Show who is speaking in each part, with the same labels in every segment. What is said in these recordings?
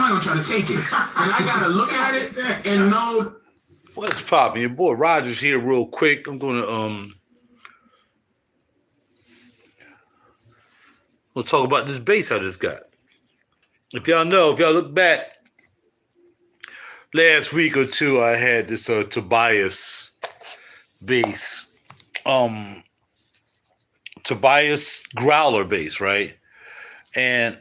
Speaker 1: somebody gonna try to take it, and I gotta look at it and know.
Speaker 2: What's poppin'? Your boy RaJuR's here real quick. I'm gonna we'll talk about this bass I just got. If y'all look back last week or two, I had this Tobias bass. Tobias Growler bass, right? And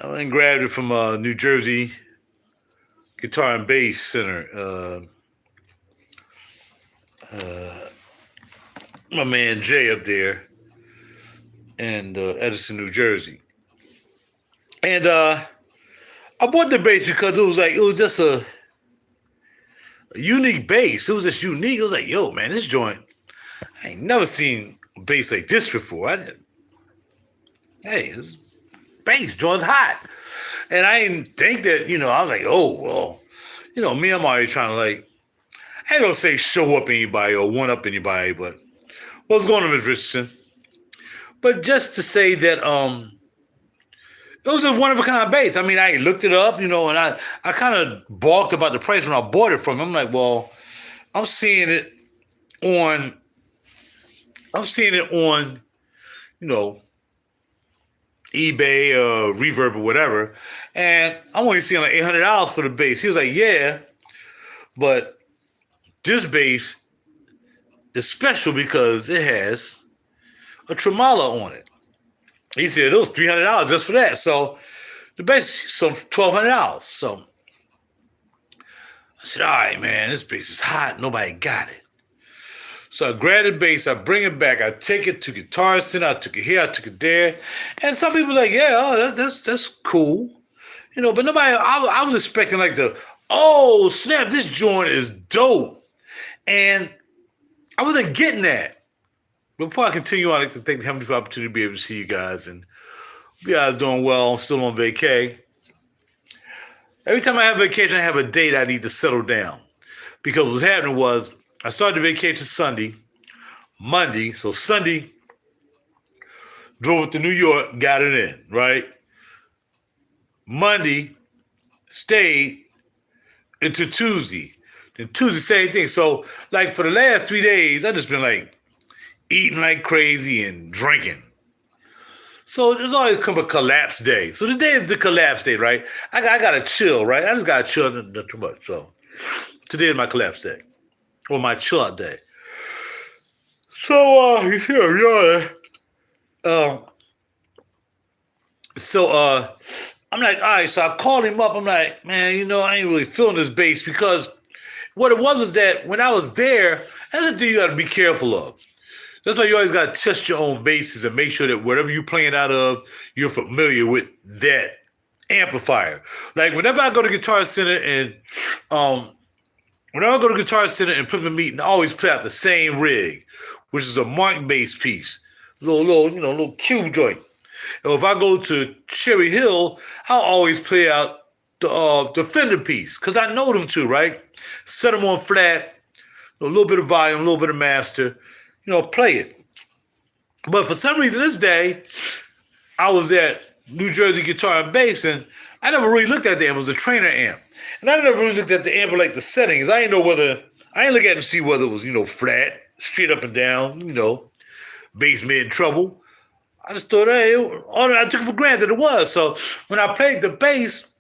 Speaker 2: I went and grabbed it from New Jersey Guitar and Bass Center. My man Jay up there in Edison, New Jersey. And I bought the bass because it was just a unique bass. It was just unique. It was like, yo, man, this joint, I ain't never seen a bass like this before. This bass joint's hot. And I didn't think that, I was like, oh, well, me, I'm already trying to I ain't gonna say show up anybody or one up anybody, but what's going on, Ms. Richardson? But just to say that it was a one-of-a-kind bass. I mean, I looked it up, and I kind of balked about the price when I bought it from him. I'm like, well, I'm seeing it on, eBay or Reverb or whatever, and I'm only seeing like $800 for the bass. He was like, yeah, but this bass is special because it has a tremolo on it. He said it was $300 just for that. So the bass is some $1,200. So I said, all right, man, this bass is hot. Nobody got it. So I grabbed the bass, I bring it back, I take it to Guitar Center, I took it here, I took it there. And some people like, yeah, that's cool. But nobody, I was expecting oh, snap, this joint is dope. And I wasn't getting that. Before I continue on, I'd like to thank the Heavenly for the opportunity to be able to see you guys. And you guys doing well. I'm still on vacay. Every time I have vacation, I have a date I need to settle down. Because what's happening was, I started the vacation Monday. So Sunday, drove to New York, got it in, right? Monday, stayed into Tuesday. Then Tuesday, same thing. So, for the last 3 days, I just been eating like crazy and drinking. So there's always come a collapse day. So today is the collapse day, right? I gotta chill, right? I just gotta chill, not too much. So today is my collapse day. Or my chill out day. So you see I'm yawning. I'm like, all right, so I called him up. I'm like, man, I ain't really feeling this bass because what it was that when I was there, that's the thing you gotta be careful of. That's why you always gotta test your own basses and make sure that whatever you're playing out of, you're familiar with that amplifier. Whenever I go to Guitar Center and Plymouth Meeting, I always play out the same rig, which is a Mark bass piece, little cube joint. And if I go to Cherry Hill, I'll always play out the Fender piece because I know them too, right? Set them on flat, a little bit of volume, a little bit of master, play it. But for some reason this day, I was at New Jersey Guitar and Bass, and I never really looked at the amp. It was a trainer amp. And I never really looked at the amp the settings. I didn't look at it to see whether it was, flat, straight up and down, bass mid treble. I just thought, hey, I took it for granted it was. So when I played the bass,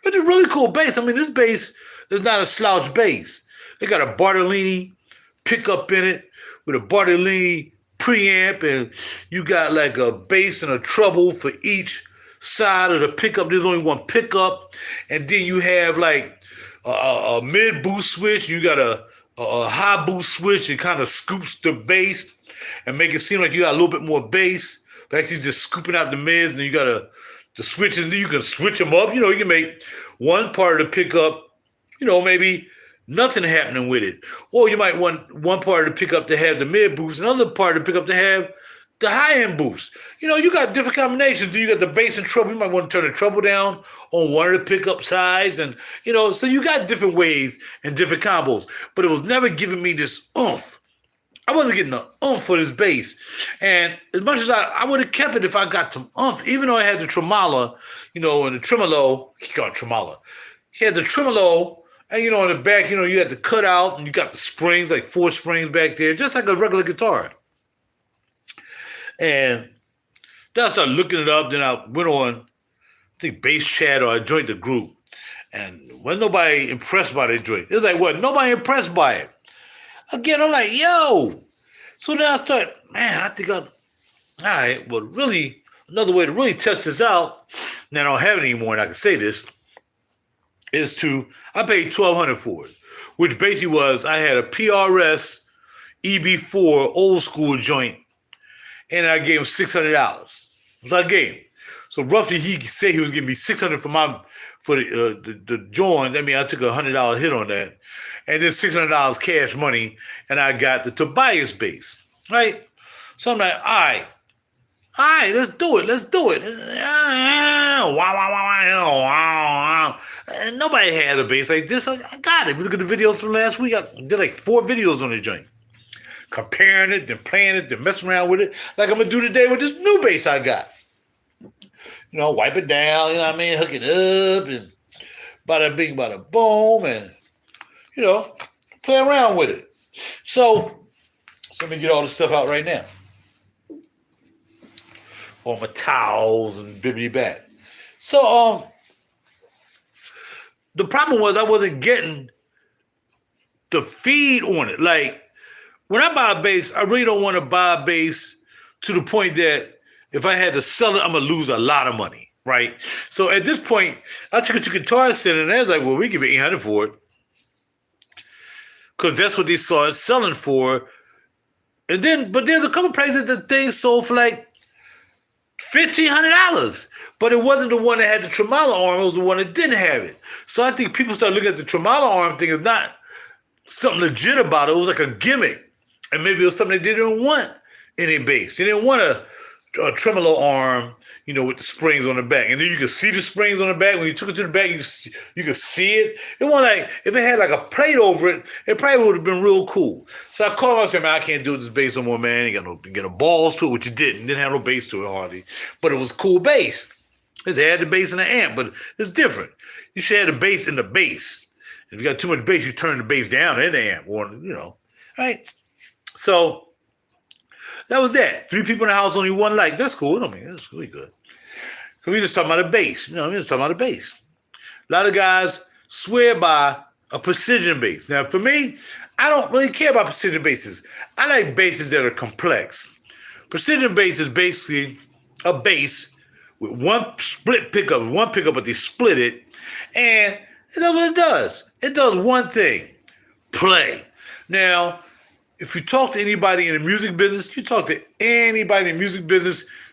Speaker 2: it's a really cool bass. I mean, this bass is not a slouch bass. It got a Bartolini pickup in it with a Bartolini preamp, and you got a bass and a treble for each side of the pickup. There's only one pickup, and then you have a mid boost switch. You got a high boost switch. It kind of scoops the bass and make it seem like you got a little bit more bass, but actually just scooping out the mids. And then you got the switches. You can switch them up. You can make one part of the pickup, maybe nothing happening with it, or you might want one part of the pickup to have the mid boost, another part of the pickup to have the high-end boost. You got different combinations. You got the bass and treble. You might want to turn the treble down on one of the pickup sides. And, so you got different ways and different combos. But it was never giving me this oomph I wasn't getting the oomph for this bass. And as much as I would have kept it if I got some oomph, even though I had the tremolo, and the tremolo, he called it tremolo. He had the tremolo, and on the back, you had the cutout, and you got the springs, like 4 springs back there, just like a regular guitar. And then I started looking it up, then I went on, I think Bass Chat, or I joined the group. And wasn't nobody impressed by the joint. It was like, what? Nobody impressed by it. Again, I'm like, yo. So then I start, man, I think all right, well, really, another way to really test this out, now I don't have it anymore, and I can say this, is I paid $1,200 for it, which basically was, I had a PRS EB4 old school joint, and I gave him $600. So I gave him. So roughly, he said he was giving me $600 for the joint. I mean, I took a $100 hit on that, and then $600 cash money, and I got the Tobias bass, right? So I'm like, all right, let's do it. And nobody had a bass like this. I got it. If you look at the videos from last week, I did like 4 videos on the joint, comparing it, then playing it, then messing around with it, like I'm gonna do today with this new bass I got. Wipe it down, hook it up, and bada bing, bada boom, and, play around with it. So let me get all this stuff out right now. All my towels and bibbity bat. So, the problem was I wasn't getting the feed on it. Like, when I buy a bass, I really don't want to buy a bass to the point that if I had to sell it, I'm going to lose a lot of money, right? So at this point, I took it to Guitar Center, and I was like, well, we give you $800 for it. Because that's what they saw it selling for. But there's a couple places that things sold for like $1,500. But it wasn't the one that had the tremolo arm, it was the one that didn't have it. So I think people started looking at the tremolo arm thing as not something legit about it. It was like a gimmick. And maybe it was something they didn't want in their bass. They didn't want a tremolo arm, with the springs on the back. And then you could see the springs on the back. When you took it to the back, you could see it. It wasn't like, if it had like a plate over it, it probably would have been real cool. So I called him and said, man, I can't do this bass no more, man. You got no balls to it, which you didn't. Didn't have no bass to it hardly. But it was cool bass. It had the bass and the amp, but it's different. You should have the bass in the bass. If you got too much bass, you turn the bass down in the amp, or, right? So that was that. 3 people in the house, only 1 light. That's cool. I mean, that's really good. Because we just talking about the bass. We just talking about the bass. A lot of guys swear by a precision bass. Now, for me, I don't really care about precision basses. I like basses that are complex. Precision bass is basically a bass with 1 split pickup, but they split it. And you know what it does? It does one thing. Play. Now, if you talk to anybody in the music business,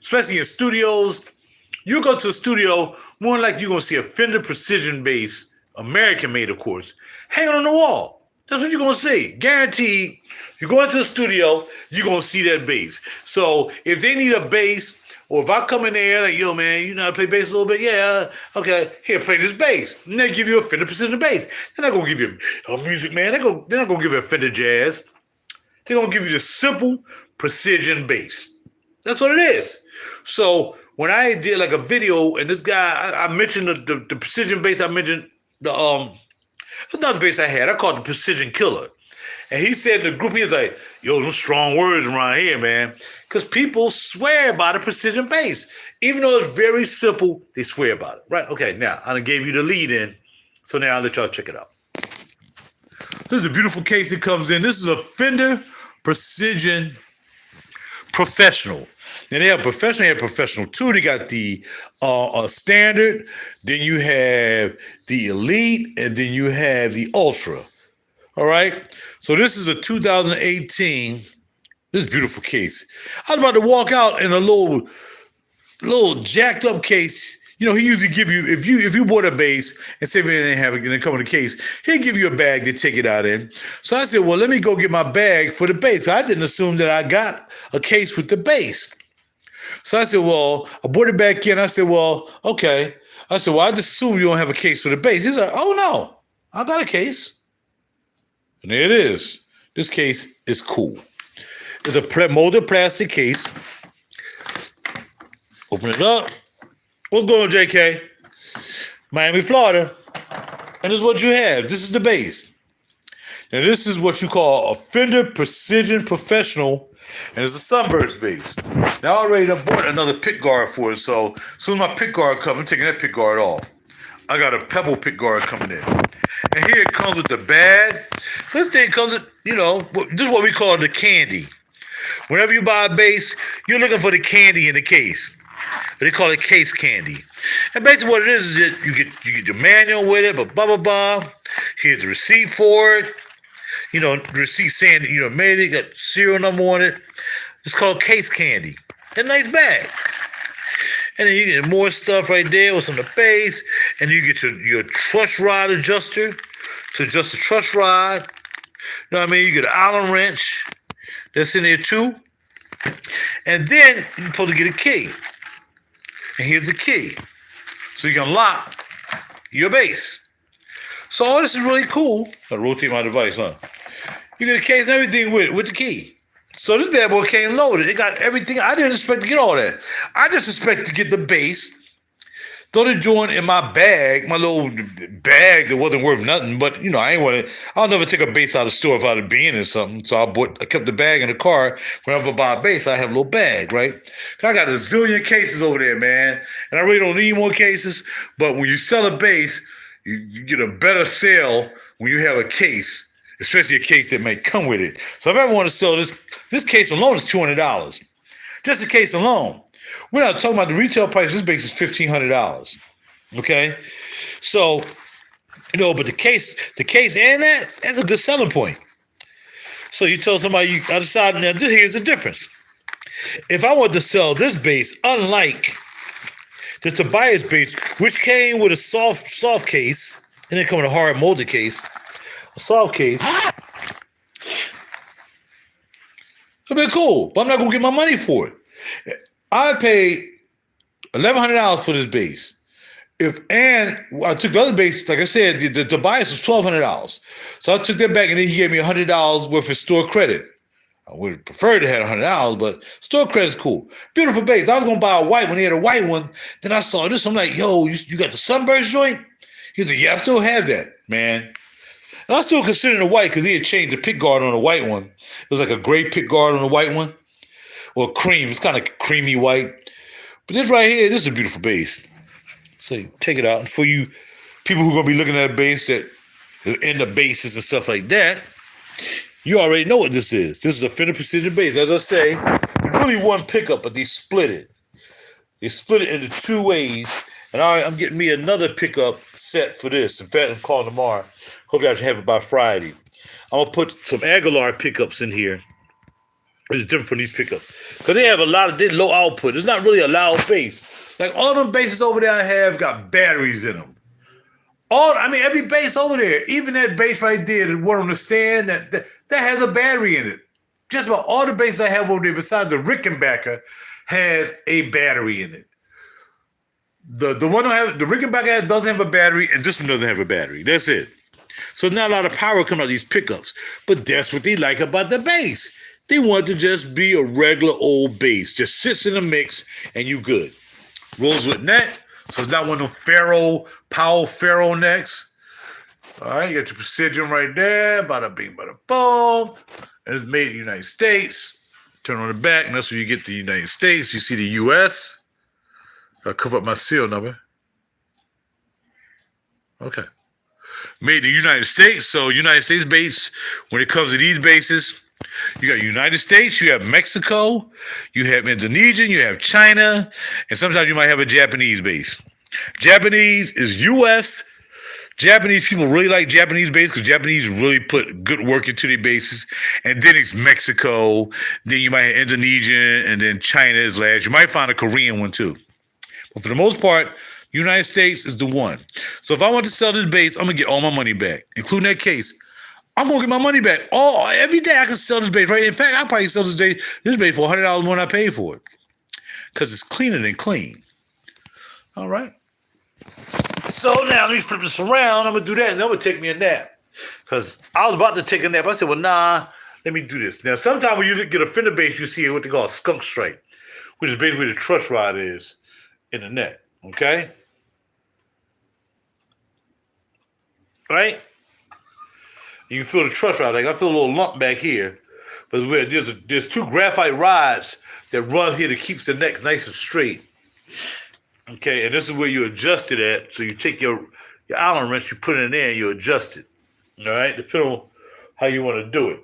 Speaker 2: especially in studios, you go to a studio, more than likely you're going to see a Fender Precision bass, American made, of course, hanging on the wall. That's what you're going to see. Guaranteed, you go into the studio, you're going to see that bass. So if they need a bass, or if I come in there like, yo, man, you know how to play bass a little bit? Yeah, okay, here, play this bass. And they give you a Fender Precision bass. They're not going to give you a music, man. They're not going to give you a Fender Jazz. They're going to give you the simple precision bass. That's what it is. So when I did like a video, and this guy, I mentioned the precision bass, I mentioned another bass I had. I called it the Precision Killer. And he said in the group, he was like, yo, those strong words around here, man. Because people swear by the precision bass. Even though it's very simple, they swear about it. Right? Okay, now, I done gave you the lead in. So now I'll let y'all check it out. This is a beautiful case it comes in. This is a Fender Precision Professional. Then they have professional, they have professional too. They got the standard, then you have the elite, and then you have the ultra. All right. So this is a 2018. This is a beautiful case. I was about to walk out in a little jacked up case. You know, he usually give you, if you bought a bass and say if it didn't have it, and come in the case, he'll give you a bag to take it out in. So I said, well, let me go get my bag for the bass. I didn't assume that I got a case with the bass. So I said, well, I brought it back in. I said, well, okay. I said, well, I just assume you don't have a case for the bass. He's like, oh, no, I got a case. And there it is. This case is cool. is a molded plastic case. Open it up. What's going on, JK? Miami, Florida. And this is what you have. This is the bass. Now, this is what you call a Fender Precision Professional, and it's a sunburst bass. Now, I already bought another pick guard for it, so as soon as my pick guard comes, I'm taking that pick guard off. I got a pebble pick guard coming in. And here it comes with the bag. This thing comes with, this is what we call the candy. Whenever you buy a bass, you're looking for the candy in the case. They call it case candy. And basically what it is that you get your manual with it, but blah, blah, blah. Here's the receipt for it. The receipt saying that, made it, got serial number on it. It's called case candy. A nice bag. And then you get more stuff right there with some of the bass. And you get your truss rod adjuster to adjust the truss rod. You know what I mean? You get an Allen wrench that's in there too. And then you're supposed to get a key. And here's the key. So you can lock your bass. So all this is really cool. I rotate my device, huh? You get a case and everything with the key. So this bad boy came loaded. It got everything. I didn't expect to get all that. I just expect to get the bass, throw the joint in my bag, my little bag that wasn't worth nothing. But I'll never take a bass out of the store if I'd have been in something. So I kept the bag in the car. Whenever I buy a bass, I have a little bag, right? I got a zillion cases over there, man. And I really don't need more cases. But when you sell a bass, you get a better sale when you have a case. Especially a case that may come with it. So if I ever want to sell this case alone is $200. Just a case alone. We're not talking about the retail price. This base is $1,500. Okay? So, but the case and that's a good selling point. So you tell somebody, I decided, now here's the difference. If I want to sell this base, unlike the Tobias base, which came with a soft case, and then come with a hard molded case, a soft case, it'll be cool, but I'm not going to get my money for it. I paid $1,100 for this bass. And I took the other bass, like I said, the Tobias was $1,200. So I took that back, and then he gave me $100 worth of store credit. I would have preferred to have $100, but store credit's cool. Beautiful bass. I was going to buy a white one. He had a white one. Then I saw this. I'm like, yo, you got the sunburst joint? He was like, yeah, I still have that, man. And I still consider it a white because he had changed the pick guard on the white one. It was like a gray pick guard on the white one. Or cream. It's kind of creamy white. But this right here, this is a beautiful bass. So you take it out. And for you people who are going to be looking at a bass that in the basses and stuff like that, you already know what this is. This is a Fender Precision bass. As I say, it's really one pickup, but they split it. They split it into two ways. And I'm getting me another pickup set for this. In fact, I'm calling tomorrow. Hopefully I should have it by Friday. I'm going to put some Aguilar pickups in here. It's different from these pickups. Because they have a lot of low output. It's not really a loud bass. Like all them basses over there I have got batteries in them. Every bass over there, even that bass right there, the one on the stand, that has a battery in it. Just about all the basses I have over there, besides the Rickenbacker, has a battery in it. The one the Rickenbacker doesn't have a battery, and this one doesn't have a battery. That's it. So there's not a lot of power coming out of these pickups. But that's what they like about the bass. They want to just be a regular old bass. Just sits in the mix, and you good. Rolls with neck, so it's not one of them Powell Faro necks. All right, you got your Precision right there. Bada bing, bada boom. And it's made in the United States. Turn on the back, and that's where you get the United States. You see the U.S. I'll cover up my serial number. Okay. Made in the United States. So United States bass, when it comes to these bases, you got United States, you have Mexico, you have Indonesia, you have China, and sometimes you might have a Japanese base. Japanese is U.S. Japanese people really like Japanese bass because Japanese really put good work into their bases. And then it's Mexico, then you might have Indonesian, and then China is last. You might find a Korean one too. But for the most part, United States is the one. So if I want to sell this bass, I'm going to get all my money back, including that case. I'm going to get my money back. Every day I can sell this bass, right? In fact, I'll probably sell this bass for $100 more than I paid for it. Because it's cleaner than clean. All right. So now let me flip this around. I'm going to do that, and I'm going to take me a nap. Because I was about to take a nap. I said, well, nah, let me do this. Now, sometimes when you get a Fender bass, you see what they call a Skunk Stripe, which is basically where the truss rod is in the neck. Okay? Right? You can feel the truss rod. Like I feel a little lump back here. But there's two graphite rods that run here that keeps the neck nice and straight. Okay, and this is where you adjust it at. So you take your Allen wrench, you put it in there, and you adjust it. All right, depending on how you want to do it.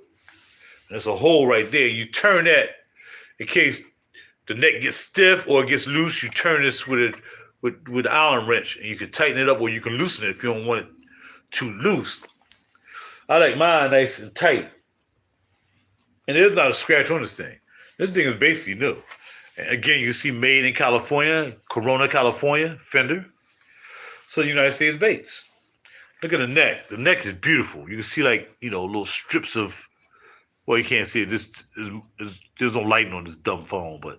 Speaker 2: There's a hole right there. You turn that in case the neck gets stiff or it gets loose. You turn this with the Allen wrench, and you can tighten it up or you can loosen it if you don't want it too loose. I like mine nice and tight. And there's not a scratch on this thing. This thing is basically new. And again, you see made in California, Corona, California, Fender. So United States bass. Look at the neck. The neck is beautiful. You can see little strips of, well, you can't see it. There's no lighting on this dumb phone, but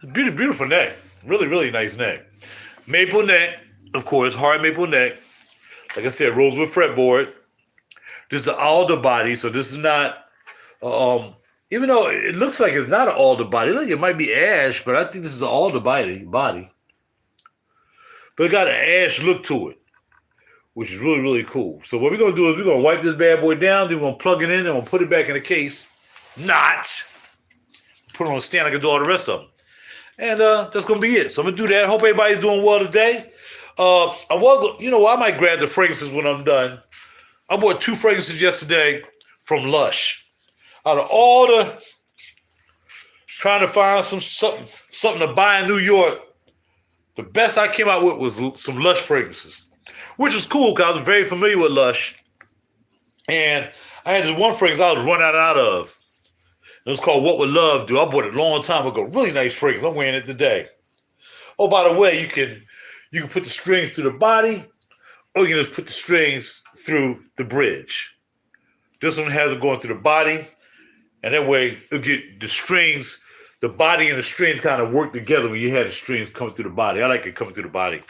Speaker 2: it's beautiful neck. Really, really nice neck. Maple neck, of course, hard maple neck. Like I said, rosewood fretboard. This is an alder body, so this is not, even though it looks like it's not an alder body. Look, it might be ash, but I think this is an alder body. But it got an ash look to it, which is really, really cool. So what we're going to do is we're going to wipe this bad boy down, then we're going to plug it in, and we'll put it back in the case. Put it on a stand. I can do all the rest of them. And that's going to be it. So I'm going to do that. Hope everybody's doing well today. I might grab the fragrances when I'm done. I bought 2 fragrances yesterday from Lush. Out of all the trying to find something to buy in New York, the best I came out with was some Lush fragrances, which was cool because I was very familiar with Lush. And I had this one fragrance I was running out of. It was called What Would Love Do? I bought it a long time ago. Really nice fragrance. I'm wearing it today. Oh, by the way, you can put the strings through the body, or you can just put the strings through the bridge. This one has it going through the body, and that way it'll get the strings, the body and the strings kind of work together when you have the strings coming through the body. I like it coming through the body.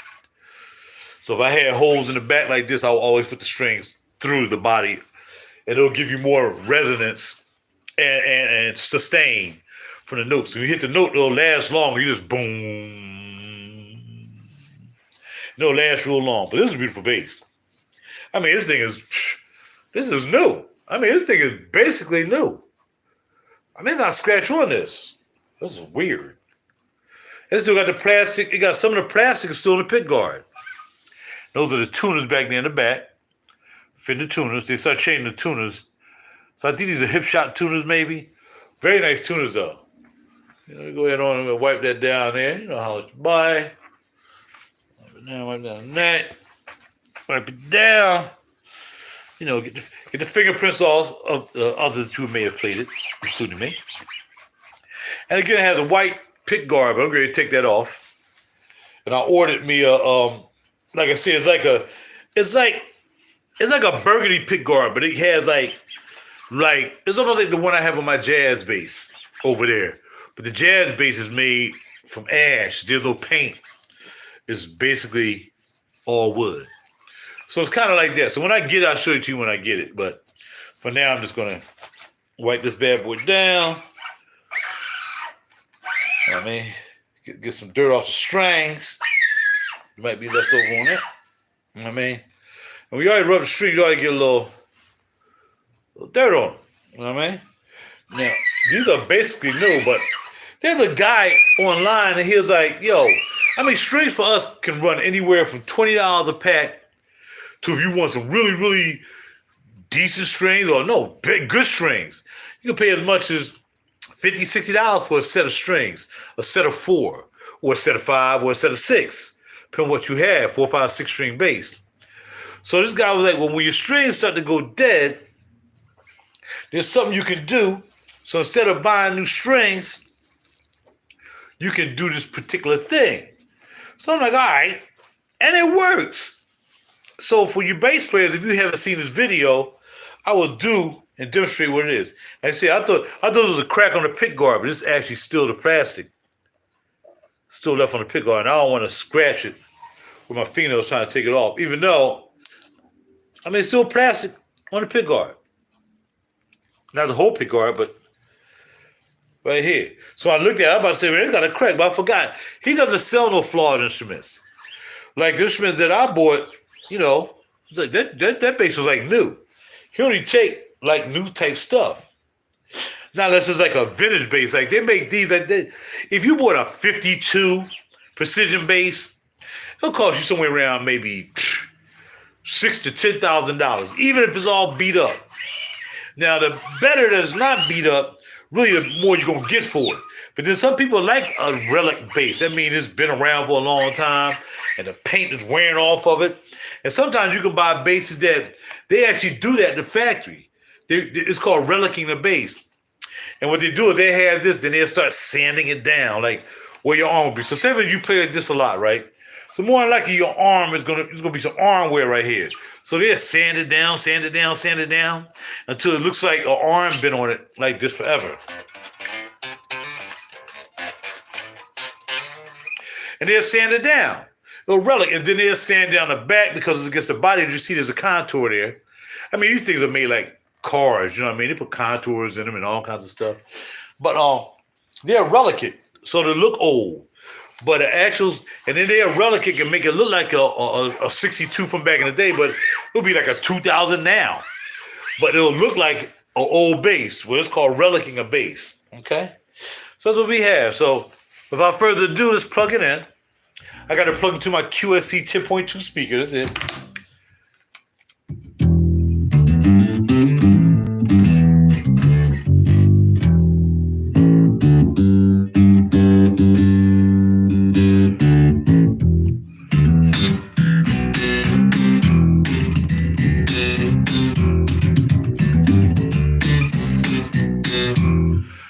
Speaker 2: So if I had holes in the back like this, I'll always put the strings through the body, and it'll give you more resonance and sustain from the notes. When you hit the note, it'll last longer. You just boom. It'll last real long. But this is a beautiful bass. I mean, this is new. I mean, this thing is basically new. I mean, there's not a scratch on this. This is weird. It still got the plastic. It got some of the plastic is still in the pick guard. Those are the tuners back there in the back. Fender tuners. They start changing the tuners. So I think these are hip shot tuners, maybe. Very nice tuners, though. Go ahead on and wipe that down there. You know how much you buy. Wipe down the neck. Wipe it down. Get the fingerprints off of the others who may have played it, including me. And again, it has a white pick guard, but I'm going to take that off. And I ordered me like I said, it's like a burgundy pick guard, but it has it's almost like the one I have on my jazz bass over there. But the jazz bass is made from ash. There's no paint. It's basically all wood. So it's kind of like that. So when I get it, I'll show it to you when I get it. But for now, I'm just going to wipe this bad boy down. I mean, get some dirt off the strings. There might be left over on it. You know what I mean? And we already rubbed the string, you already get a little dirt on them. You know what I mean? Now, these are basically new, but there's a guy online and he was like, strings for us can run anywhere from $20 a pack to if you want some really, really decent strings or good strings. You can pay as much as $50, $60 for a set of strings, a set of 4, or a set of 5, or a set of 6, depending on what you have, 4, 5, 6 string bass. So this guy was like, well, when your strings start to go dead, there's something you can do. So instead of buying new strings, you can do this particular thing. So I'm like, all right. And it works. So for you bass players, if you haven't seen this video, I will do and demonstrate what it is. Like I said, I thought there was a crack on the pick guard, but this is actually still the plastic. Still left on the pick guard. And I don't want to scratch it with my fingernails trying to take it off. Even though, it's still plastic on the pick guard. Not the whole pick guard, but right here. So I looked at it, I was about to say, man, it's got a crack, but I forgot. He doesn't sell no flawed instruments. Like the instruments that I bought, you know, like that bass was like new. He only take like new type stuff. Now this is like a vintage bass. Like they make these, like if you bought a 52 precision bass, it'll cost you somewhere around maybe $6,000 to $10,000, even if it's all beat up. Now the better that's not beat up, really the more you're gonna get for it. But then some people like a relic bass. I mean, it's been around for a long time, and the paint is wearing off of it. And sometimes you can buy basses that they actually do that in the factory. It's called Relicking the Base. And what they do is they have this, then they'll start sanding it down, like where your arm will be. So say that you play like this a lot, right? So more than likely your arm is gonna be some arm wear right here. So they'll sand it down, sand it down, sand it down until it looks like an arm been on it like this forever. And they'll sand it down. It'll relic, and then they'll sand down the back because it's against the body. As you see, there's a contour there. I mean, these things are made like cars, you know what I mean? They put contours in them and all kinds of stuff. But they'll relic it, so they look old. But the actuals, and then they'll relic it and make it look like a 62 from back in the day, but it'll be like a 2000 now. But it'll look like an old bass. Well, it's called relicking a bass. Okay? So that's what we have. So without further ado, let's plug it in. I got to plug into my QSC 10.2 speaker. That's it.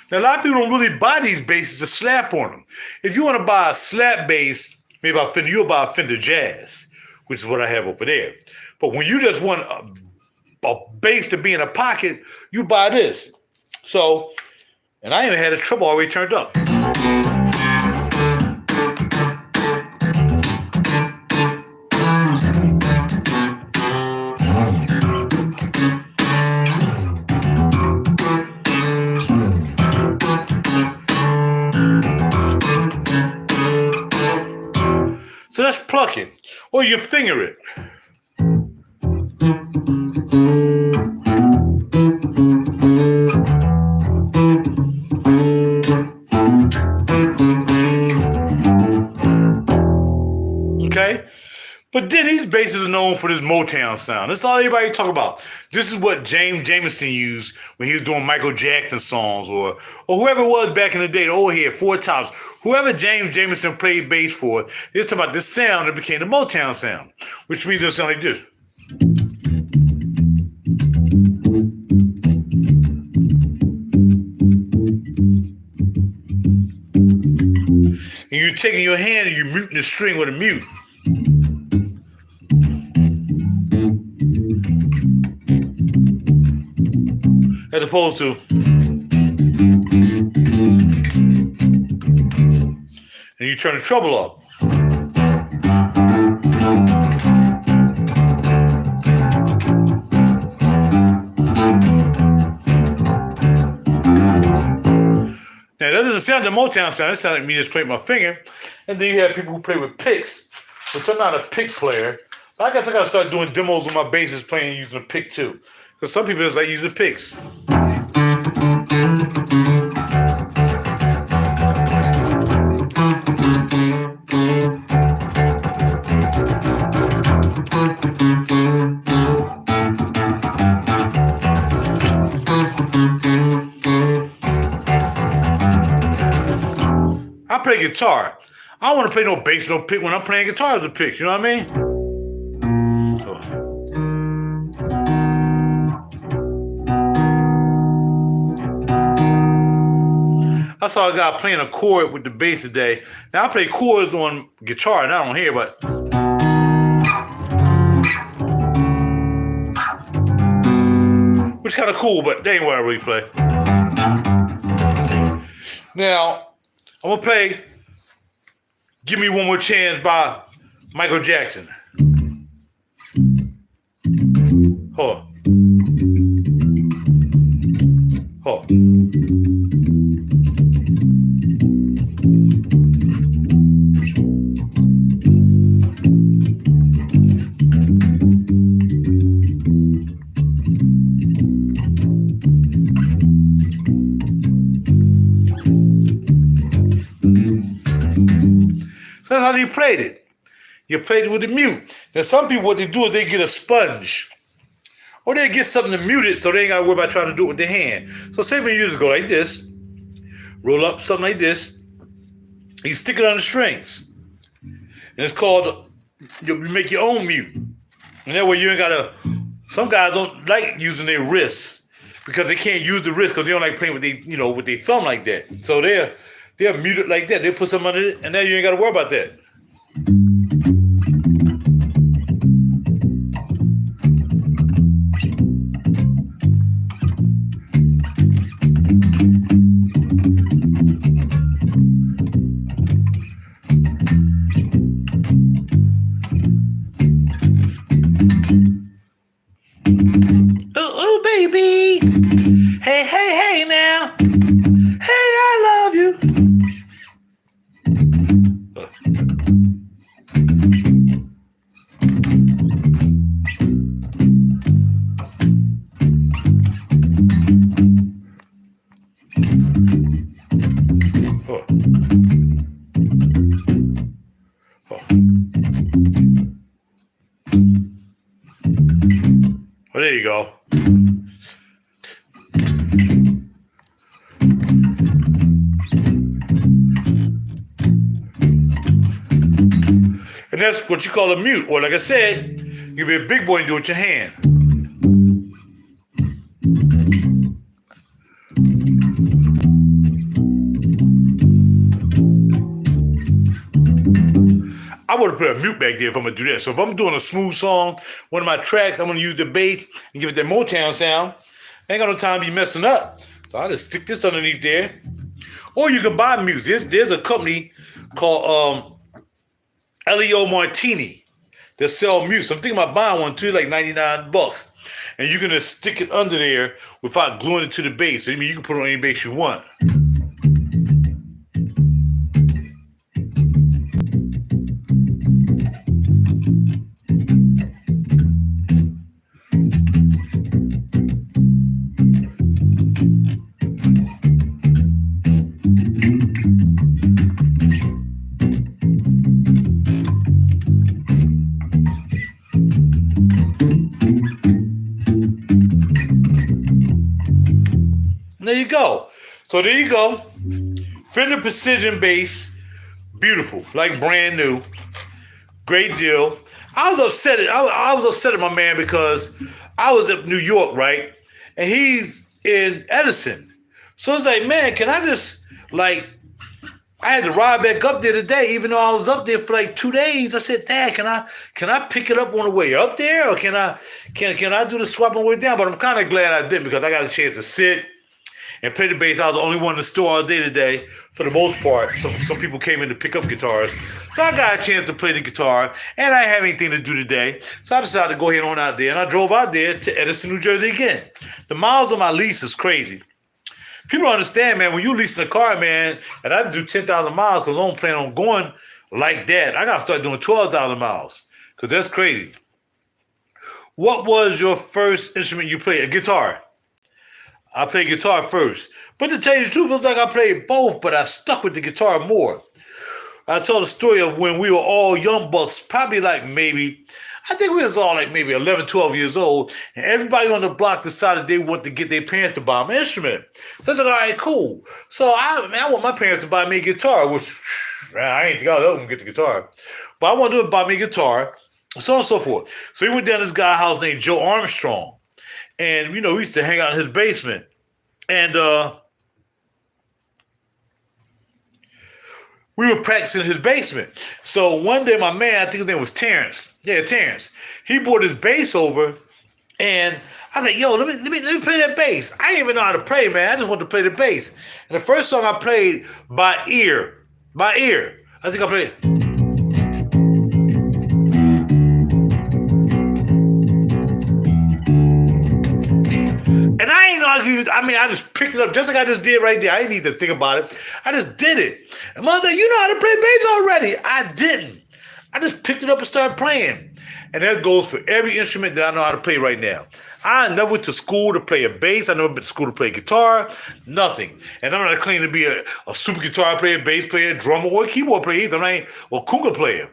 Speaker 2: Now, a lot of people don't really buy these basses to slap on them. If you want to buy a slap bass, maybe a Fender, you'll buy a Fender Jazz, which is what I have over there. But when you just want a bass to be in a pocket, you buy this. So, and I even had the treble already turned up. So let's pluck it, or you finger it. Okay? But then these basses are known for this Motown sound. That's all everybody talk about. This is what James Jamerson used when he was doing Michael Jackson songs, or whoever it was back in the day, the old head, Four Tops. Whoever James Jamerson played bass for, they talk about this sound that became the Motown sound, which means it'll sound like this. And you're taking your hand and you're muting the string with a mute. As opposed to, and you turn the treble up. Now that doesn't sound the Motown sound. It sounds like me just playing my finger. And then you have people who play with picks, which I'm not a pick player. But I guess I gotta start doing demos with my basses playing using a pick too. Because some people just like using picks. I play guitar. I don't want to play no bass, no pick when I'm playing guitar as a pick. You know what I mean? I saw a guy playing a chord with the bass today. Now I play chords on guitar, not on here, but which kind of cool, but they ain't what I really play. Now I'm gonna play "Give Me One More Chance" by Michael Jackson. Hold on. Oh. So that's how you played it. You played it with the mute. Now some people, what they do is they get a sponge. Or they get something to mute it so they ain't got to worry about trying to do it with their hand. So say when you just go like this, roll up something like this, you stick it on the strings. And it's called, you make your own mute. And that way you ain't got to, some guys don't like using their wrists because they can't use the wrist because they don't like playing with their, with their thumb like that. So they're muted like that. They put something under it and now you ain't got to worry about that. Ooh, baby. Hey now. Hey, I love you. Well, there you go. And that's what you call a mute. Or like I said, you be a big boy and do it with your hand. I would have put a mute back there if I'm going to do that. So if I'm doing a smooth song, one of my tracks, I'm going to use the bass and give it that Motown sound. I ain't got no time to be messing up. So I'll just stick this underneath there. Or you can buy music. There's a company called Leo Martini that sell mute. So I'm thinking about buying one too, like $99. And you can just stick it under there without gluing it to the bass. So, I mean, you can put it on any bass you want. There you go. So there you go. Fender Precision bass. Beautiful. Like brand new. Great deal. I was upset at my man because I was in New York, right? And he's in Edison. So it's like, man, can I just, I had to ride back up there today, even though I was up there for like 2 days. I said, Dad, can I pick it up on the way up there? Or can I do the swap on the way down? But I'm kind of glad I did because I got a chance to sit and play the bass. I was the only one in the store all day today, for the most part. So some people came in to pick up guitars. So I got a chance to play the guitar, and I didn't have anything to do today. So I decided to go ahead on out there, and I drove out there to Edison, New Jersey again. The miles on my lease is crazy. People don't understand, man, when you lease a car, man, and I have to do 10,000 miles because I don't plan on going like that. I got to start doing 12,000 miles because that's crazy. What was your first instrument you played? A guitar. I played guitar first. But to tell you the truth, it was like I played both, but I stuck with the guitar more. I told the story of when we were all young bucks, probably I think we was all maybe 11, 12 years old, and everybody on the block decided they want to get their parents to buy them an instrument. So I said, all right, cool. So I want my parents to buy me a guitar, which I ain't think I was going to get the guitar. But I wanted them to buy me a guitar, so on and so forth. So we went down to this guy's house named Joe Armstrong. And, we used to hang out in his basement. And we were practicing in his basement. So one day my man, I think his name was Terrence. Yeah, Terrence. He brought his bass over. And I was like, yo, let me play that bass. I didn't even know how to play, man. I just wanted to play the bass. And the first song I played by ear. I think I played it. And I ain't know how to use I just picked it up just like I just did right there. I didn't need to think about it. I just did it. And mother, you know how to play bass already. I didn't. I just picked it up and started playing. And that goes for every instrument that I know how to play right now. I never went to school to play a bass. I never been to school to play guitar. Nothing. And I'm not claiming to be a super guitar player, bass player, drummer, or keyboard player either. Or conga player.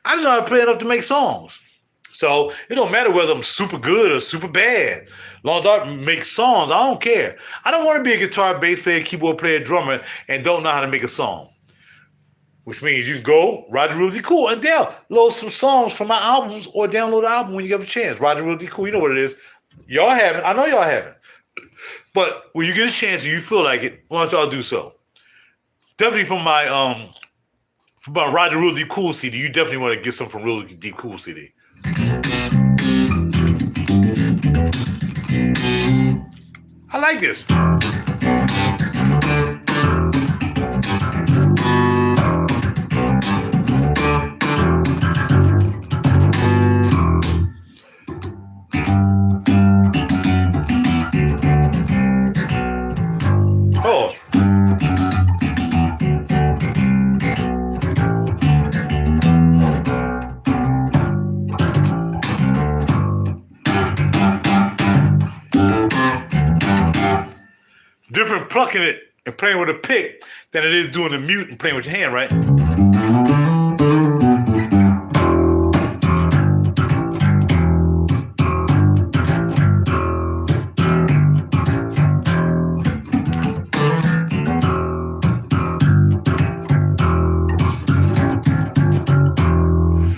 Speaker 2: I just know how to play enough to make songs. So it don't matter whether I'm super good or super bad. As long as I make songs, I don't care. I don't want to be a guitar, bass player, keyboard player, drummer, and don't know how to make a song. Which means you can go, RaJuR Really Cool, and download some songs from my albums or download the album when you have a chance. RaJuR Really Cool, you know what it is. Y'all haven't. I know y'all haven't. But when you get a chance and you feel like it, why don't y'all do so? Definitely from my RaJuR Really Cool CD, you definitely want to get some from Really Cool CD. I like this. Oh. Different plucking it and playing with a pick than it is doing the mute and playing with your hand, right?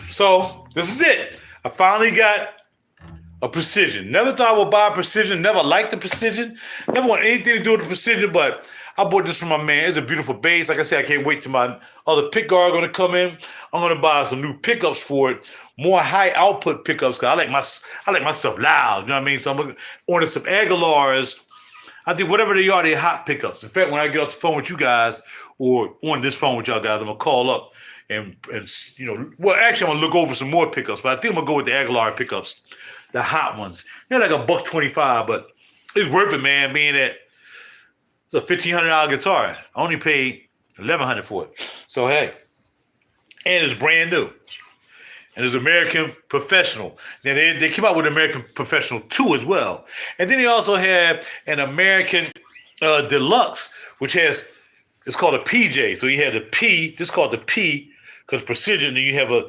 Speaker 2: So this is it. I finally got a Precision. Never thought I would buy a Precision. Never liked the Precision. Never want anything to do with the Precision, but I bought this from my man. It's a beautiful bass. Like I said, I can't wait till my other pick guard going to come in. I'm going to buy some new pickups for it. More high output pickups because I like my stuff loud. You know what I mean? So I'm going to order some Aguilars. I think whatever they are, they're hot pickups. In fact, when I get off the phone with you guys or on this phone with y'all guys, I'm going to call up and you know, well, actually, I'm going to look over some more pickups, but I think I'm going to go with the Aguilar pickups. The hot ones. They're like $125, but it's worth it, man, being that it's a $1,500 guitar. I only paid $1,100 for it. So, hey. And it's brand new. And it's American Professional. Then they came out with American Professional 2 as well. And then they also have an American Deluxe, which has, it's called a PJ. So you have the P, this is called the P, because Precision, then you have a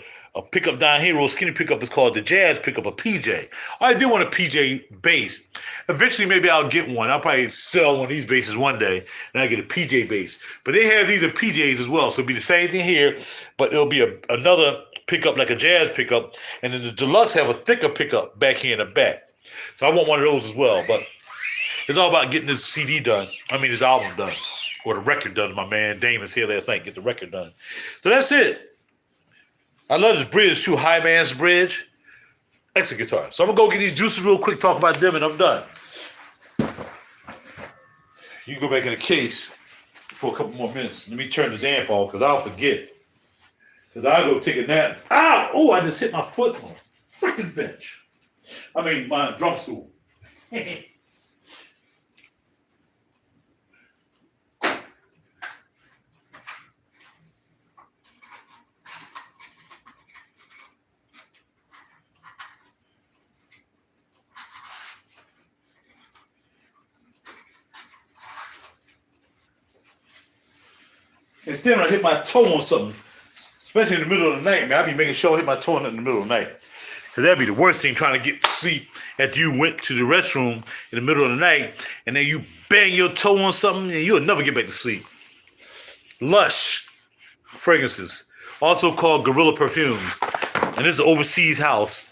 Speaker 2: pickup down here, real skinny pickup is called the Jazz pickup, a PJ. I do want a PJ bass. Eventually, maybe I'll get one. I'll probably sell one of these basses one day, and I'll get a PJ bass. But they have these in PJs as well, so it'll be the same thing here, but it'll be another pickup like a Jazz pickup, and then the Deluxe have a thicker pickup back here in the back. So I want one of those as well, but it's all about getting this CD done. This album done, or the record done. My man Damon's here last night, get the record done. So that's it. I love this bridge too, High Man's Bridge. Excellent guitar. So I'm going to go get these juices real quick, talk about them, and I'm done. You can go back in the case for a couple more minutes. Let me turn this amp off because I'll forget. Because I'll go take a nap. Ow! Oh, I just hit my foot on a freaking bench. My drum stool. Instead, when I hit my toe on something, especially in the middle of the night, man, I be making sure I hit my toe in the middle of the night. Because that'd be the worst thing, trying to get to sleep after you went to the restroom in the middle of the night, and then you bang your toe on something, and you'll never get back to sleep. Lush fragrances, also called Gorilla Perfumes. And this is an overseas house.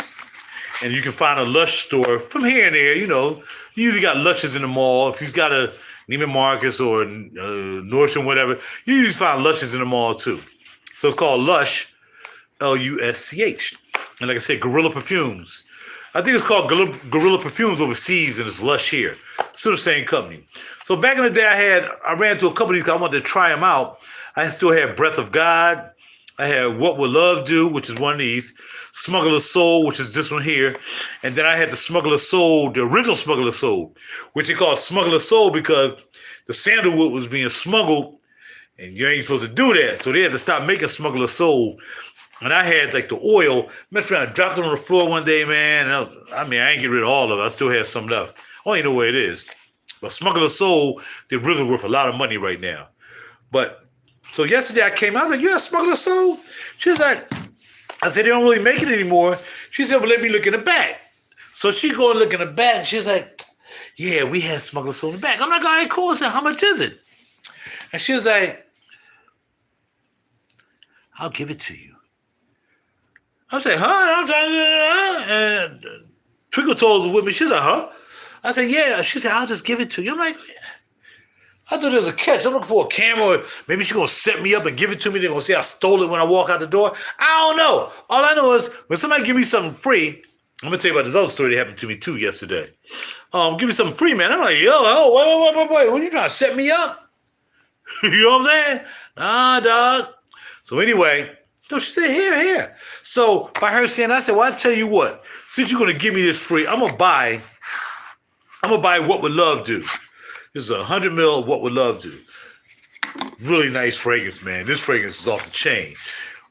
Speaker 2: And you can find a Lush store from here and there, you know. You usually got Lushes in the mall. If you've got a Neiman Marcus or Nordstrom, whatever, you usually find Lushes in the mall too. So it's called Lush, Lusch. And like I said, Gorilla Perfumes. I think it's called Gorilla Perfumes overseas, and it's Lush here. Still the same company. So back in the day, I ran into a couple of these because I wanted to try them out. I still had Breath of God. I had What Will Love Do, which is one of these. Smuggler Soul, which is this one here. And then I had the Smuggler Soul, the original Smuggler Soul, which they call Smuggler Soul because the sandalwood was being smuggled, and you ain't supposed to do that. So they had to stop making Smuggler Soul. And I had like the oil. Matter of fact, I dropped it on the floor one day, man. And I ain't get rid of all of it. I still had some left. I don't even know where it is. But Smuggler Soul, they're really worth a lot of money right now. But so yesterday I came out, I was like, you have Smuggler Soul? She was like, I said, they don't really make it anymore. She said, well, let me look in the back. So she go and look in the back. She's like, yeah, we have Smuggler Soul in the back. I'm like, all right, cool. I said, how much is it? And she was like, I'll give it to you. I was like, huh? And Twinkle Toes was with me. She's like, huh? I said, yeah. She said, I'll just give it to you. I'm like, I thought there was a catch. I'm looking for a camera. Maybe she's going to set me up and give it to me. They're going to say I stole it when I walk out the door. I don't know. All I know is when somebody give me something free, I'm going to tell you about this other story that happened to me too yesterday. Give me something free, man. I'm like, wait. What are you trying to set me up? You know what I'm saying? Nah, dog. So anyway, so she said, here. So by her saying, I said, well, I tell you what, since you're going to give me this free, I'm going to buy What Would Love Do. This is 100 ml of What Would Love Do. Really nice fragrance, man. This fragrance is off the chain.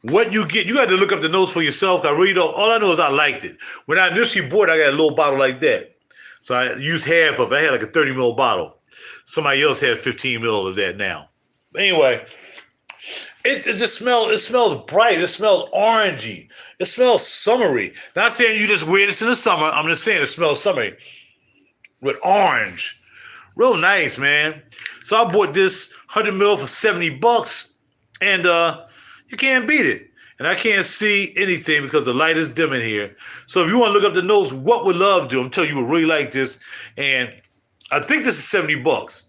Speaker 2: What you get, you got to look up the notes for yourself. I really don't. All I know is I liked it. When I initially bought it, I got a little bottle like that. So I used half of it. I had like a 30 ml bottle. Somebody else had 15 ml of that now. But anyway, it smells bright. It smells orangey. It smells summery. Not saying you just wear this in the summer. I'm just saying it smells summery with orange. Real nice, man. So I bought this 100 ml for $70, and you can't beat it. And I can't see anything because the light is dim in here. So if you want to look up the notes, What Would Love Do? I'm telling you, you would really like this. And I think this is $70.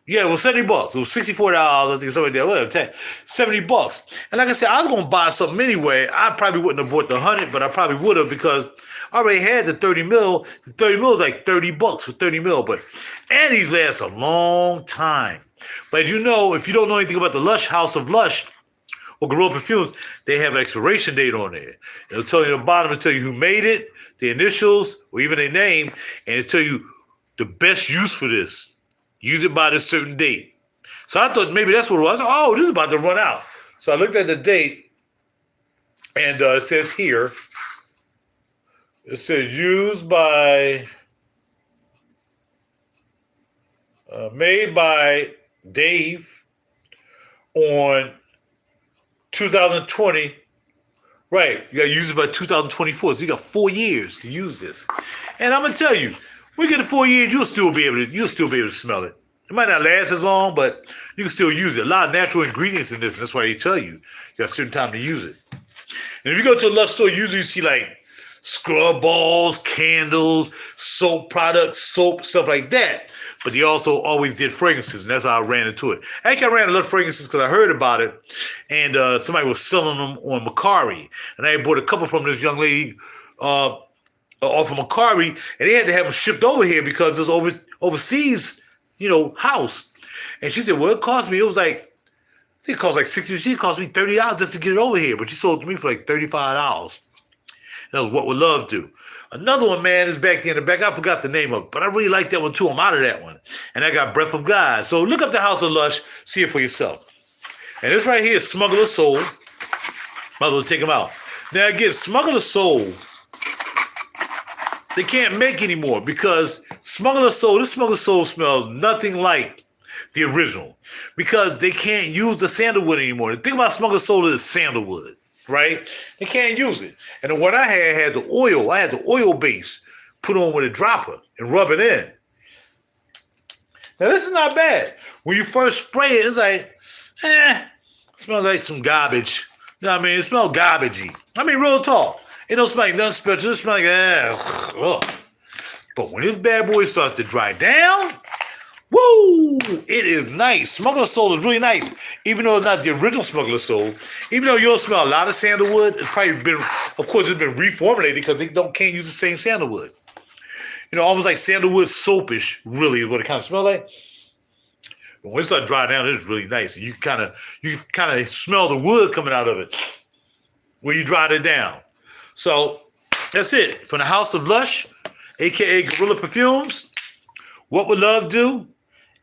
Speaker 2: Yeah, it was $70. It was $64. I think something like that. Whatever, $70. And like I said, I was gonna buy something anyway. I probably wouldn't have bought the 100, but I probably would have because I already had the 30 mil. The 30 mil is like $30 for 30 mil, and these last a long time. But you know, if you don't know anything about the Lush House of Lush or Gorilla Perfumes, they have an expiration date on there. It'll tell you at the bottom, it'll tell you who made it, the initials, or even their name, and it'll tell you the best use for this. Use it by this certain date. So I thought maybe that's what it was. Oh, this is about to run out. So I looked at the date, and it says here, it says used by, made by Dave on 2020. Right, you got to use it by 2024. So you got 4 years to use this. And I'm going to tell you, we get to 4 years, you'll still be able to smell it. It might not last as long, but you can still use it. A lot of natural ingredients in this, and that's why they tell you got a certain time to use it. And if you go to a Lush store, usually you see like scrub balls, candles, soap products, soap, stuff like that. But they also always did fragrances, and that's how I ran into it. Actually, I ran into fragrances because I heard about it, and somebody was selling them on Macari. And I bought a couple from this young lady off of Macari, and they had to have them shipped over here because it's overseas, house. And she said, well, it cost me, I think it cost like $60, she cost me $30 just to get it over here, but she sold it to me for like $35. That was What Would Love Do. Another one, man, is back there in the back. I forgot the name of it, but I really like that one too. I'm out of that one. And I got Breath of God. So look up the House of Lush, see it for yourself. And this right here is Smuggler Soul. Might as well take them out. Now again, Smuggler Soul, they can't make anymore because this Smuggler Soul smells nothing like the original because they can't use the sandalwood anymore. The thing about Smuggler Soul is sandalwood, right? They can't use it. And the one I had the oil. I had the oil base put on with a dropper and rub it in. Now this is not bad. When you first spray it, it's like, it smells like some garbage. You know what I mean? It smells garbagey. I mean, real talk. It don't smell like nothing special. It smells like, ugh. But when this bad boy starts to dry down, woo, it is nice. Smuggler Soul is really nice. Even though it's not the original Smuggler Soul, even though you'll smell a lot of sandalwood, it's probably been, of course, it's been reformulated because they can't use the same sandalwood. Almost like sandalwood soapish, really, is what it kind of smells like. But when it starts drying down, it's really nice. And you kind of smell the wood coming out of it. where you drive it down. So that's it. From the House of Lush, aka Gorilla Perfumes, What Would Love Do,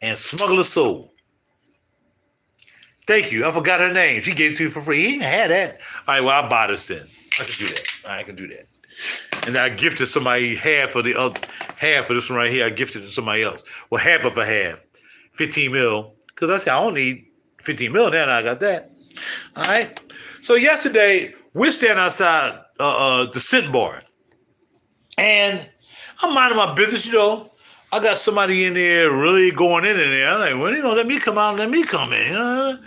Speaker 2: and Smuggler Soul. Thank you. I forgot her name. She gave it to you for free. He didn't have that. All right, well, I'll buy this then. I can do that. I can do that. And then I gifted somebody half of this one right here. I gifted it to somebody else. Well, half of a half. 15 mil. Because I said, I don't need 15 mil now. I got that. All right. So yesterday, we're standing outside the scent bar. And I'm minding my business, you know. I got somebody in there really going in there. I'm like, well, you know, let me come out and let me come in. You know?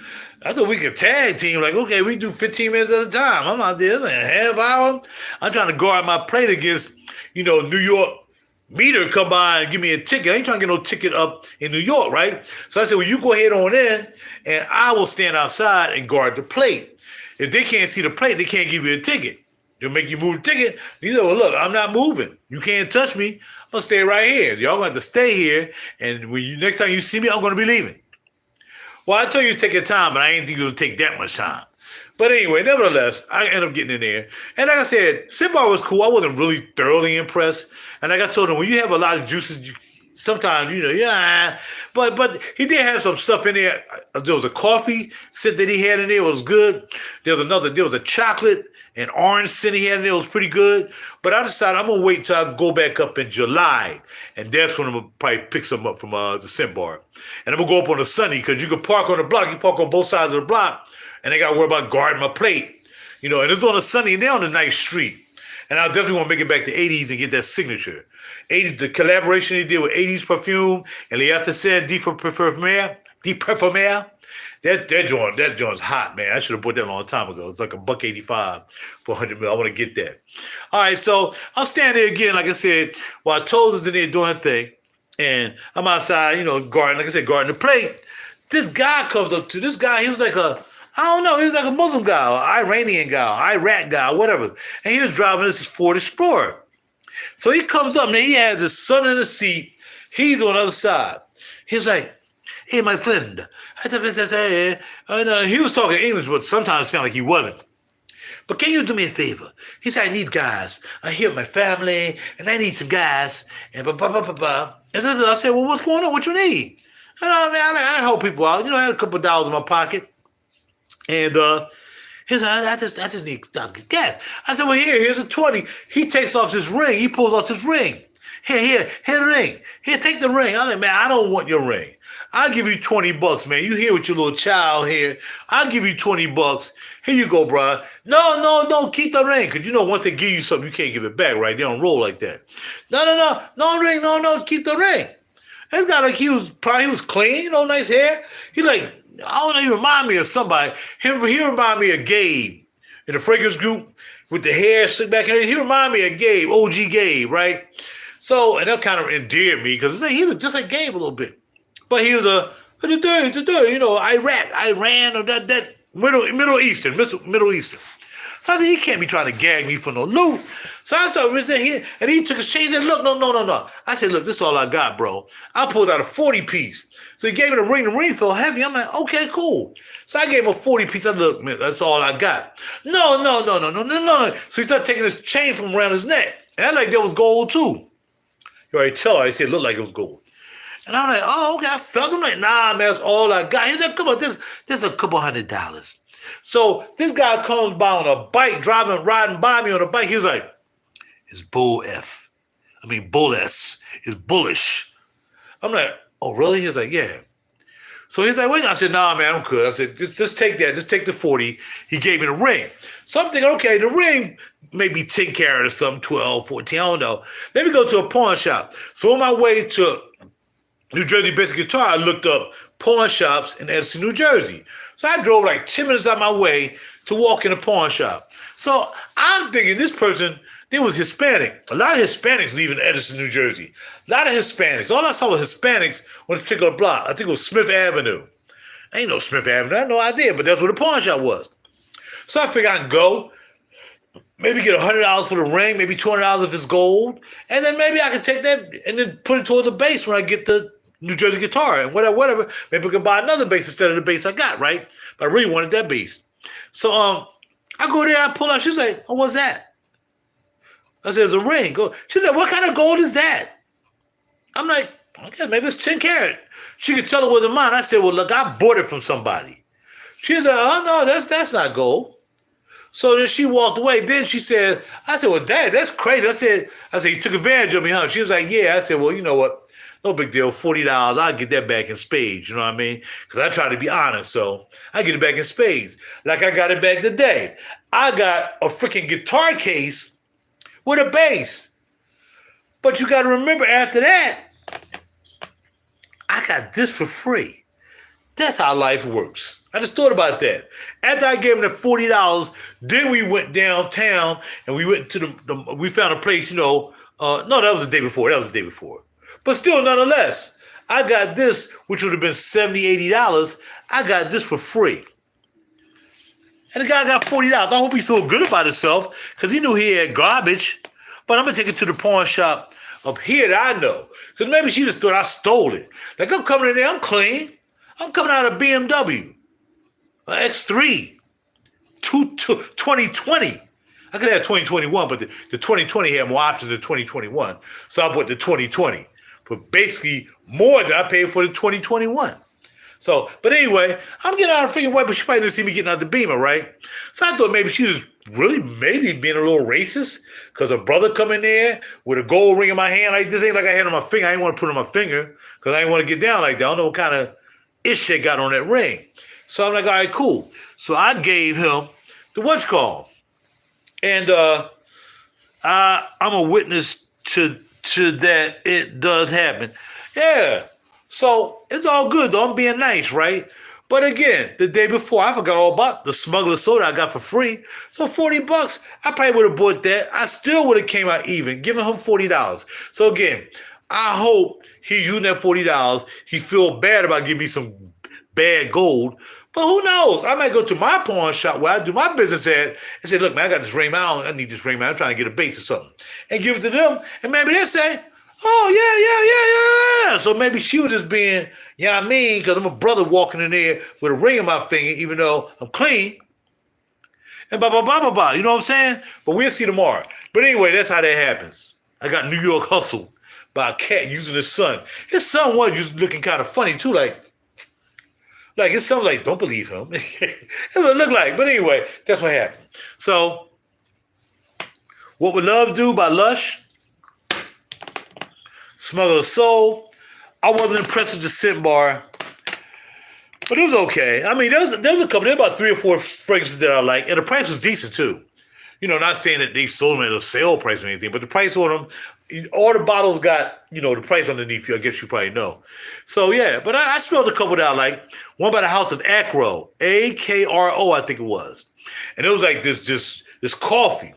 Speaker 2: I thought we could tag team. Like, okay, we do 15 minutes at a time. I'm out there like a half hour. I'm trying to guard my plate against, you know, New York meter come by and give me a ticket. I ain't trying to get no ticket up in New York, right? So I said, well, you go ahead on in, and I will stand outside and guard the plate. If they can't see the plate, they can't give you a ticket. They'll make you move the ticket. You know, well, look, I'm not moving. You can't touch me. I'm going to stay right here. Y'all going to have to stay here, and when you next time you see me, I'm going to be leaving. Well, I told you to take your time, but I didn't think it would take that much time. But anyway, nevertheless, I ended up getting in there. And like I said, Scent Bar was cool. I wasn't really thoroughly impressed. And like I told him, when you have a lot of juices, sometimes, you know, yeah. But he did have some stuff in there. There was a coffee scent that he had in there. It was good. There was a chocolate and orange scent he had in there. It was pretty good. But I decided I'm going to wait till I go back up in July. And that's when I'm going to probably pick some up from the Scent Bar. And I'm going to go up on a Sunday because you can park on the block. You park on both sides of the block. And I got to worry about guarding my plate. You know, and it's on a Sunday and they're on a nice street. And I definitely want to make it back to 80s and get that signature. 80s, the collaboration they did with 80s Perfume and Leata said D for Parfumeur. That joint's hot, man. I should have bought that a long time ago. It's like $1.85 for 100 mil. I want to get that. All right, so I'm standing there again, like I said, while Toes is in there doing her thing. And I'm outside, you know, guarding the plate. This guy comes up to this guy. He was like he was like a Muslim guy, or Iranian guy, or Iraq guy, or whatever. And he was driving this Ford Explorer. So he comes up and he has his son in the seat. He's on the other side. He's like, hey, my friend. And he was talking English, but sometimes it sounded like he wasn't. But can you do me a favor? He said, I need guys. I'm here with my family, and I need some guys. And And I said, well, what's going on? What you need? And I help people out. You know, I had a couple of dollars in my pocket. And he said, I just need gas. I said, well, here's a 20. He takes off his ring. He pulls off his ring. Here the ring. Here, take the ring. I'm like, man, I don't want your ring. I'll give you $20, man. You here with your little child here. I'll give you $20. Here you go, bro. No, keep the ring. Because you know, once they give you something, you can't give it back, right? They don't roll like that. No ring, no, keep the ring. This guy, like, he was clean, you know, nice hair. He like, I don't know, he remind me of somebody. He remind me of Gabe in the fragrance group with the hair slicked back in. He remind me of Gabe, OG Gabe, right? So, and that kind of endeared me because he looked just like Gabe a little bit. But he was you know, Iran, or that Middle Eastern. So I said, he can't be trying to gag me for no loot. So I started listening here, and he took a shade and said, look, no. I said, look, this is all I got, bro. I pulled out a 40-piece. So he gave me the ring. The ring felt heavy. I'm like, okay, cool. So I gave him a 40-piece. I said, look, man, that's all I got. No. So he started taking this chain from around his neck. And I like that was gold, too. You already tell her. He said it looked like it was gold. And I'm like, oh, okay. I felt him like, nah, man, that's all I got. He's like, come on, this a couple $100. So this guy comes by on a bike, riding by me on a bike. He was like, it's bull S. It's bullish. I'm like, oh, really? He was like, yeah. So he's like, wait. I said, nah, man, I'm good. I said, just take that. Just take the 40. He gave me the ring. So I'm thinking, okay, the ring maybe 10 carat or something, 12, 14, I don't know. Let me go to a pawn shop. So on my way to New Jersey Basic Guitar, I looked up pawn shops in Edison, New Jersey. So I drove like 10 minutes out my way to walk in a pawn shop. So I'm thinking this person, they was Hispanic. A lot of Hispanics live in Edison, New Jersey. A lot of Hispanics. All I saw was Hispanics on a particular block. I think it was Smith Avenue. I ain't know Smith Avenue. I had no idea, but that's where the pawn shop was. So I figured I'd go, maybe get $100 for the ring, maybe $200 if it's gold, and then maybe I can take that and then put it toward the bass when I get the New Jersey Guitar and whatever. Maybe we can buy another bass instead of the bass I got, right? But I really wanted that bass. So I go there, I pull out. She's like, oh, what's that? I said, it's a ring. She's like, what kind of gold is that? I'm like, okay, maybe it's 10 karat. She could tell it wasn't mine. I said, well, look, I bought it from somebody. She was like, oh, no, that's not gold. So then she walked away. Then she said, I said, well, Dad, that's crazy. I said, you took advantage of me, huh? She was like, yeah. I said, well, you know what? No big deal. $40. I'll get that back in spades. You know what I mean? Because I try to be honest. So I get it back in spades. Like I got it back today. I got a freaking guitar case with a bass. But you got to remember, after that, I got this for free. That's how life works. I just thought about that. After I gave him the $40, then we went downtown and we went to we found a place, no, that was the day before. But still, nonetheless, I got this, which would have been $70, $80. I got this for free. And the guy got $40. I hope he feel good about himself because he knew he had garbage. But I'm going to take it to the pawn shop up here that I know. Because maybe she just thought I stole it. Like, I'm coming in there, I'm clean. I'm coming out of BMW. X3. 2020. I could have 2021, but the 2020 had more options than 2021. So I bought the 2020 for basically more than I paid for the 2021. So, but anyway, I'm getting out of freaking way, but she probably didn't see me getting out the Beamer, right? So I thought maybe she was really maybe being a little racist because her brother come in there with a gold ring in my hand. Like, this ain't like I had on my finger. I didn't want to put it on my finger because I didn't want to get down like that. I don't know what kind of ish they got on that ring. So I'm like, all right, cool. So I gave him the what's called. And I'm a witness to that. It does happen. Yeah. So it's all good, though. I'm being nice, right? But again, the day before, I forgot all about the smuggler soda I got for free. So $40, I probably would have bought that. I still would have came out even, giving him $40. So again, I hope he using that $40. He feel bad about giving me some bad gold. But who knows? I might go to my pawn shop where I do my business at and say, look, man, I got this ring. I need this ring, man. I'm trying to get a base or something. And give it to them. And maybe they'll say, oh, yeah. So maybe she was just being, you know what I mean? Because I'm a brother walking in there with a ring in my finger, even though I'm clean. And blah. You know what I'm saying? But we'll see tomorrow. But anyway, that's how that happens. I got New York hustled by a cat using his son. His son was just looking kind of funny, too, like it sounds like, don't believe him. It would look like. But anyway, that's what happened. So, What Would Love Do by Lush. Smuggle of Soul. I wasn't impressed with the scent bar, but it was okay. I mean, there was a couple, there were about 3 or 4 fragrances that I like, and the price was decent too. You know, not saying that they sold them at a sale price or anything, but the price on them, all the bottles got, the price underneath you. I guess you probably know. So yeah, but I smelled a couple that I like. One by the House of Acro, Akro, I think it was, and it was like this coffee.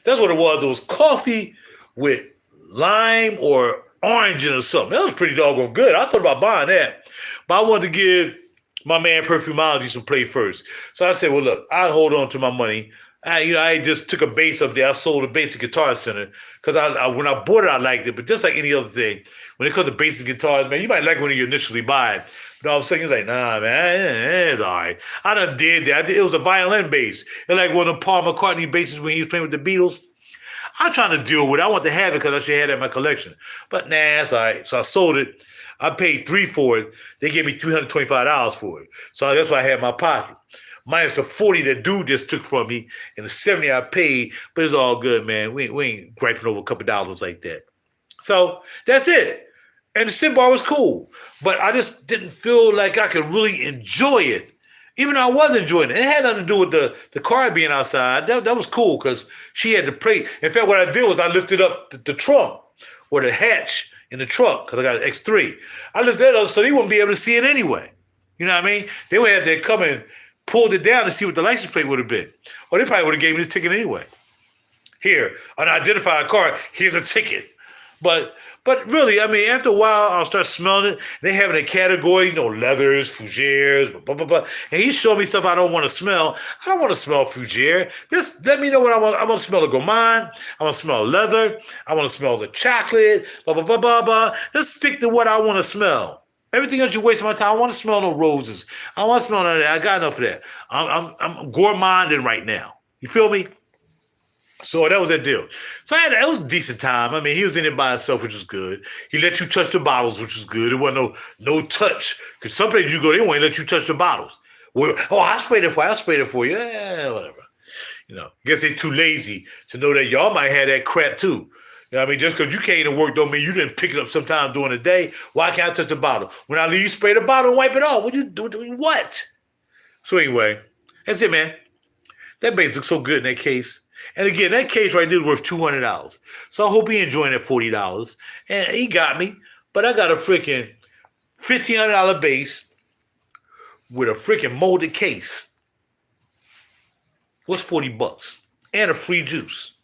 Speaker 2: That's what it was. It was coffee with lime or orange in or something. That was pretty doggone good. I thought about buying that, but I wanted to give my man Perfumology some play first. So I said, well, look, I'll hold on to my money. I just took a bass up there. I sold a bass at Guitar Center because when I bought it, I liked it. But just like any other thing, when it comes to basic guitars, man, you might like when you initially buy it. But all of a sudden, you're like, nah, man, it's all right. I done did that. It was a violin bass. It's like one of the Paul McCartney basses when he was playing with the Beatles. I'm trying to deal with it. I want to have it because I should have it in my collection. But nah, it's all right. So I sold it. I paid $3 for it. They gave me $325 for it. So that's why I had in my pocket. Minus the $40 that dude just took from me and the $70 I paid. But it's all good, man. We ain't griping over a couple dollars like that. So that's it. And the scent bar was cool. But I just didn't feel like I could really enjoy it. Even though I was enjoying it. It had nothing to do with the car being outside. That was cool because she had the plate. In fact, what I did was I lifted up the trunk or the hatch in the truck because I got an X3. I lifted that up so they wouldn't be able to see it anyway. You know what I mean? They would have to come and pulled it down to see what the license plate would have been. Or they probably would have gave me the ticket anyway. Here, unidentified car, here's a ticket. But really, I mean, after a while, I'll start smelling it. They have a category, leathers, fougères, blah, blah, blah. And he's showing me stuff I don't want to smell. I don't want to smell fougère. Just let me know what I want. I want to smell the gourmand. I want to smell leather. I want to smell the chocolate, blah, blah, blah, blah, blah. Just stick to what I want to smell. Everything else you waste my time. I want to smell no roses. I want to smell none of that. I got enough of that. I'm gourmanding right now. You feel me? So that was that deal. So it was a decent time. I mean, he was in it by himself, which was good. He let you touch the bottles, which was good. It wasn't no touch. Because some places you go, they won't let you touch the bottles. Well, I sprayed it for you. I sprayed it for you. Yeah, whatever. You know, guess they're too lazy to know that y'all might have that crap too. You know what I mean? Just because you came to work don't mean you didn't pick it up sometime during the day. Why can't I touch the bottle? When I leave, you spray the bottle and wipe it off. What you doing? What? So anyway, that's it, man. That bass looks so good in that case. And again, that case right there is worth $200. So I hope he enjoying that $40. And he got me. But I got a freaking $1,500 bass with a freaking molded case. What's $40? And a free juice.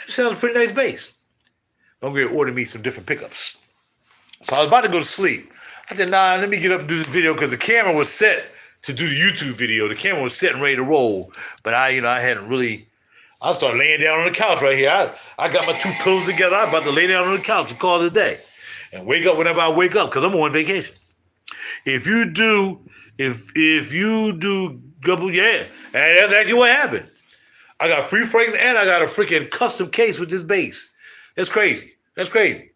Speaker 2: And it sounds a pretty nice bass. I'm going to order me some different pickups. So I was about to go to sleep. I said, nah, let me get up and do this video because the camera was set to do the YouTube video. The camera was set and ready to roll. But I hadn't really... I started laying down on the couch right here. I got my two pillows together. I'm about to lay down on the couch and call it a day. And wake up whenever I wake up because I'm on vacation. If you do, yeah, and that's actually what happened. I got free fragrance and I got a freaking custom case with this bass. That's crazy. That's crazy.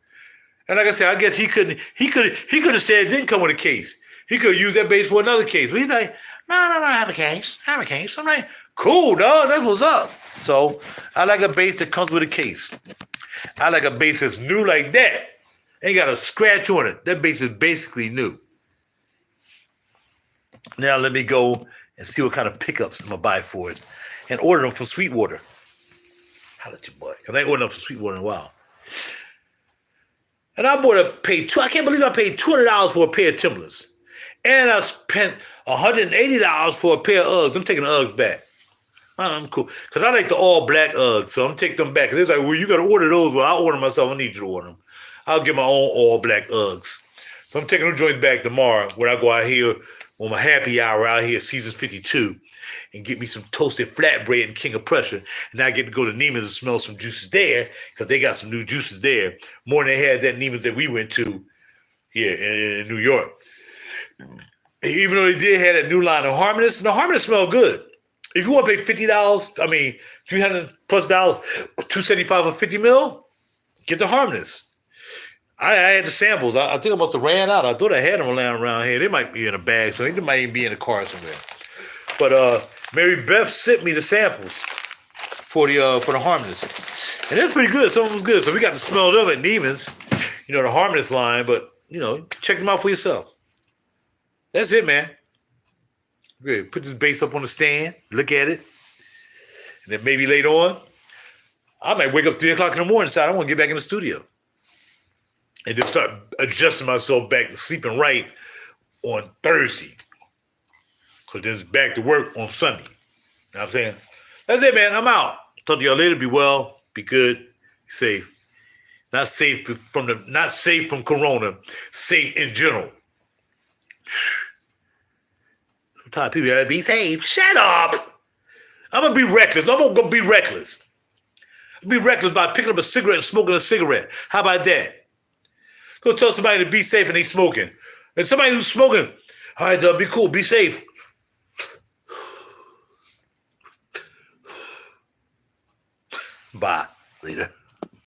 Speaker 2: And like I said, I guess he could have said it didn't come with a case. He could have used that bass for another case. But he's like, no, I have a case. I have a case. I'm like, cool, dog. That's what's up. So I like a bass that comes with a case. I like a bass that's new like that. Ain't got a scratch on it. That bass is basically new. Now let me go and see what kind of pickups I'm going to buy for it and order them from Sweetwater. Holla at your boy. Because I ain't ordered them from Sweetwater in a while. And I I can't believe I paid $200 for a pair of Timberlands. And I spent $180 for a pair of Uggs. I'm taking the Uggs back. I'm cool. Because I like the all black Uggs, so I'm taking them back. Because they're like, well, you got to order those. Well, I'll order them myself. I need you to order them. I'll get my own all black Uggs. So I'm taking them joints back tomorrow when I go out here on my happy hour out here, Seasons 52, and get me some toasted flatbread and King of Prussia. And I get to go to Neiman's and smell some juices there because they got some new juices there. More than they had that Neiman's that we went to here in New York. Even though they did have that new line of Harmonious, and the Harmonious smell good. If you want to pay $50, I mean, $300 plus $275 for 50 mil, get the Harmonious. I had the samples. I think I must have ran out. I thought I had them around here. They might be in a bag, so they might even be in a car somewhere. But Mary Beth sent me the samples for the Harmonious. And they're pretty good. Some of them was good. So we got to smell them at Neiman's, the Harmonious line. But, check them out for yourself. That's it, man. Good. Put this bass up on the stand. Look at it. And then maybe later on, I might wake up 3 o'clock in the morning and decide I want to get back in the studio. And then start adjusting myself back to sleeping right on Thursday. Because then it's back to work on Sunday. You know what I'm saying? That's it, man. I'm out. Talk to y'all later. Be well. Be good. Be safe. Not safe from Corona. Safe in general. I'm tired of people gotta be safe. Shut up. I'm going to be reckless. I'm going to be reckless. Be reckless by picking up a cigarette and smoking a cigarette. How about that? Go tell somebody to be safe and they smoking. And somebody who's smoking, all right, be cool, be safe. Bye. Later.